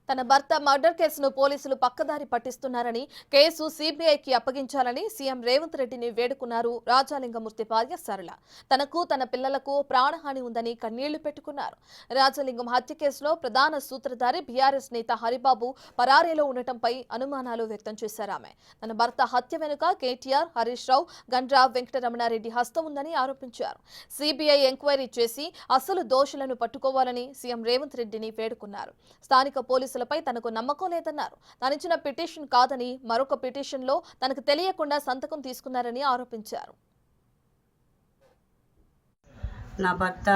తన భర్త మర్డర్ కేసును పోలీసులు పక్కదారి పట్టిస్తున్నారని, కేసు సీబీఐకి అప్పగించాలని సీఎం రేవంత్ రెడ్డిని వేడుకున్నారు రాజాలింగమూర్తి భార్య సరళ. తనకు తన పిల్లలకు ప్రాణహాని ఉందని కన్నీళ్లు పెట్టుకున్నారు. రాజలింగం హత్య కేసులో ప్రధాన సూత్రధారి బీఆర్ఎస్ నేత హరిబాబు పరారీలో ఉండటంపై అనుమానాలు వ్యక్తం చేశారు. ఆమె తన భర్త హత్య వెనుక కేటీఆర్, హరీష్ రావు, గండ్రా వెంకటరమణారెడ్డి హస్తం ఉందని ఆరోపించారు. సీబీఐ ఎంక్వైరీ చేసి అసలు దోషులను పట్టుకోవాలని సీఎం రేవంత్ రెడ్డిని వేడుకున్నారు. స్థానిక పోలీసులపై తనకు నమ్మకం లేదన్నారు. తానిచ్చిన పిటిషన్ కాదని మరొక పిటిషన్లో తనకు తెలియకుండా సంతకం తీసుకున్నారని ఆరోపించారు. నా భర్త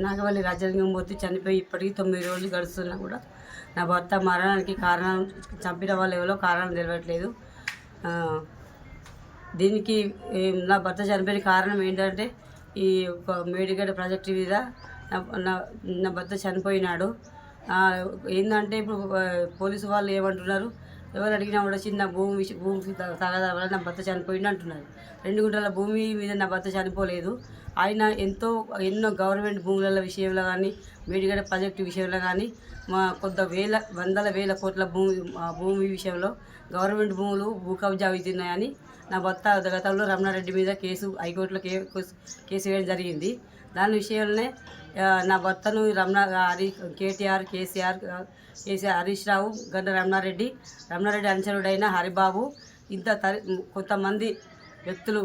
నాగవల్లి రాజలింగమూర్తి చనిపోయి ఇప్పటికీ 9 రోజులు గడుస్తున్నా కూడా నా భర్త మరణానికి కారణం, చంపిన వాళ్ళు ఎవరో కారణం తెలియట్లేదు. దీనికి నా భర్త చనిపోయిన కారణం ఏంటంటే ఈ మేడిగడ్డ ప్రాజెక్టు మీద నా భర్త చనిపోయినాడు. ఏంటంటే ఇప్పుడు పోలీసు వాళ్ళు ఏమంటున్నారు, ఎవరు అడిగినా కూడా చిన్న భూమికి తగదా వల్ల నా భర్త చనిపోయింది అంటున్నారు. 2 గుంటల భూమి మీద నా భర్త చనిపోలేదు. ఆయన ఎన్నో గవర్నమెంట్ భూముల విషయంలో కానీ, మేడిగడ్డ ప్రాజెక్టు విషయంలో కానీ, మా వందల వేల కోట్ల భూమి విషయంలో గవర్నమెంట్ భూములు భూ కబ్జా అవుతున్నాయని నా భర్త గతంలో రమణారెడ్డి మీద హైకోర్టులో కేసు వేయడం జరిగింది. దాని విషయంలోనే నా భర్తను కేటీఆర్, కేసీఆర్, హరీష్ రావు, గండ్ర రమణారెడ్డి అనుచరుడైన హరిబాబు, కొంతమంది వ్యక్తులు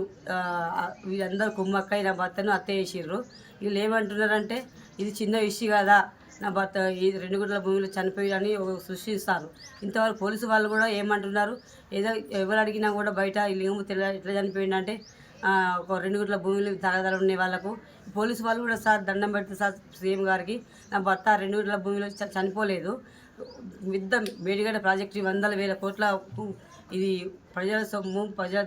వీళ్ళందరూ కుమ్మక్కై నా భర్తను హత్య చేసిర్రు. వీళ్ళు ఏమంటున్నారంటే ఇది చిన్న ఇష్యూ కదా, నా భర్త ఈ 2 గుంటల భూమిలో చనిపోయాడని సృష్టిస్తారు. ఇంతవరకు పోలీసు వాళ్ళు కూడా ఏమంటున్నారు, ఎవరు అడిగినా కూడా బయట ఎట్లా చనిపోయిందంటే ఒక 2 గుంటల భూములు తగదాలు ఉన్నాయి వాళ్ళకు. పోలీసు వాళ్ళు కూడా సార్ దండం పెడితే సార్ సీఎం గారికి, నా భర్త 2 గుంటల భూమిలో చనిపోలేదు. మేడిగడ్డ ప్రాజెక్టు వందల వేల కోట్ల ఇది ప్రజల సొమ్ము, ప్రజల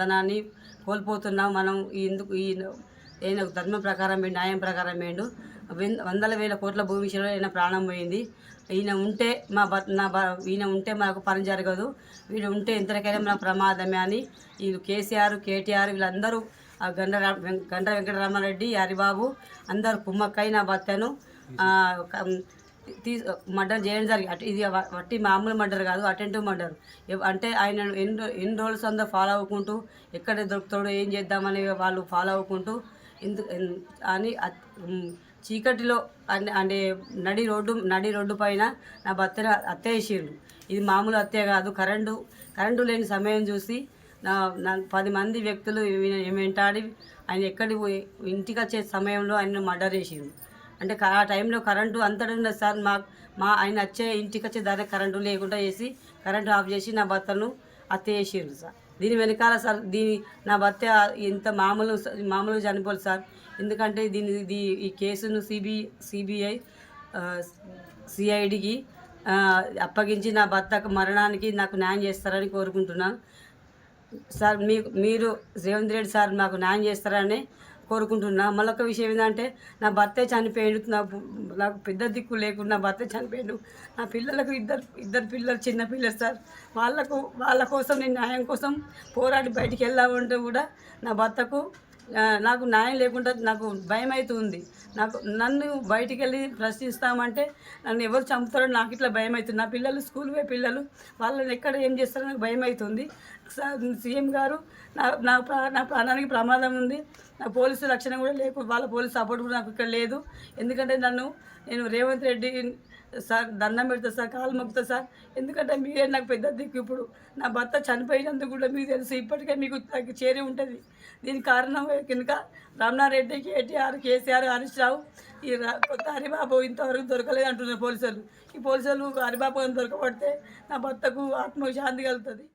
ధనాన్ని కోల్పోతున్నాం మనం. ఎందుకు ఈయన ధర్మం ప్రకారం న్యాయం ప్రకారం వేయండు. వందల వేల కోట్ల భూమి విషయంలో ఈయన ప్రాణం పోయింది. ఈయన ఉంటే మనకు పని జరగదు, వీడు ఉంటే ఎంతకైనా మన ప్రమాదమే అని వీళ్ళు కేసీఆర్, కేటీఆర్ వీళ్ళందరూ గండ్ర వెంకటరమణారెడ్డి, హరిబాబు అందరూ కుమ్మక్కై నా భర్తను మర్డర్ చేయడం జరిగింది. ఇది వట్టి మామూలు మర్డర్ కాదు, అటెంటివ్ మర్డర్. అంటే ఆయన ఎన్ని రోజులు అందరూ ఫాలో అవ్వకుంటూ ఎక్కడ దొరుకుతాడో ఏం చేద్దామని వాళ్ళు ఫాలో అవ్వకుంటూ అని చీకటిలో అంటే నడి రోడ్డు పైన నా భర్తను హత్య చేసిండు. ఇది మామూలు హత్య కాదు. కరెంటు లేని సమయం చూసి 10 మంది వ్యక్తులు వెంటాడి ఆయన ఇంటికి వచ్చే సమయంలో ఆయన మర్డర్ చేసిండు. అంటే ఆ టైంలో కరెంటు అంతటా ఉన్నది సార్. ఆయన ఇంటికి వచ్చే దాని కరెంటు లేకుండా చేసి కరెంటు ఆఫ్ చేసి నా భర్తను హత్య చేసిండు సార్. దీని వెనకాల సార్ నా భర్త ఇంత మామూలుగా చనిపోలేదు సార్. ఎందుకంటే ఈ కేసును సిబిఐ సిఐడికి అప్పగించి నా భర్త మరణానికి నాకు న్యాయం చేస్తారని కోరుకుంటున్నాను సార్. మీరు రేవంత్ రెడ్డి సార్ నాకు న్యాయం చేస్తారని కోరుకుంటున్నా. మళ్ళొక విషయం ఏంటంటే నా భర్తే చనిపోయాడు, నాకు పెద్ద దిక్కు లేకుండా నా భర్తే చనిపోయాడు. నా పిల్లలకు ఇద్దరు పిల్లలు, చిన్న పిల్లలు సార్. వాళ్ళ కోసం నేను న్యాయం కోసం పోరాడి బయటికి వెళ్దామంటే కూడా నా భర్తకు నాకు న్యాయం లేకుండా నాకు భయం అవుతుంది. నన్ను బయటికి వెళ్ళి ప్రశ్నిస్తామంటే నన్ను ఎవరు చంపుతారో నాకు ఇట్లా భయం అవుతుంది. నా పిల్లలు స్కూల్ పోయే పిల్లలు, వాళ్ళని ఎక్కడ ఏం చేస్తారో నాకు భయం అవుతుంది. సీఎం గారు నా ప్రాణానికి ప్రమాదం ఉంది. నా పోలీసు రక్షణ కూడా వాళ్ళ పోలీసు సపోర్ట్ కూడా నాకు ఇక్కడ లేదు. ఎందుకంటే నేను రేవంత్ రెడ్డి సార్ దండం పెడతా సార్, కాలు మొక్కుతా సార్. ఎందుకంటే మీరే నాకు పెద్ద దిక్కు. ఇప్పుడు నా భర్త చనిపోయినందుకు కూడా మీకు తెలుసు, ఇప్పటికే మీకు చేరి ఉంటుంది. దీనికి కారణం కనుక రమణారెడ్డి, కేటీఆర్, కేసీఆర్, హరీష్ రావు, ఈ కొత్త హరిబాబు ఇంతవరకు దొరకలేదు అంటున్నారు పోలీసులు. ఈ పోలీసులు హరిబాబు దొరకబడితే నా భర్తకు ఆత్మశాంతి కలుగుతుంది.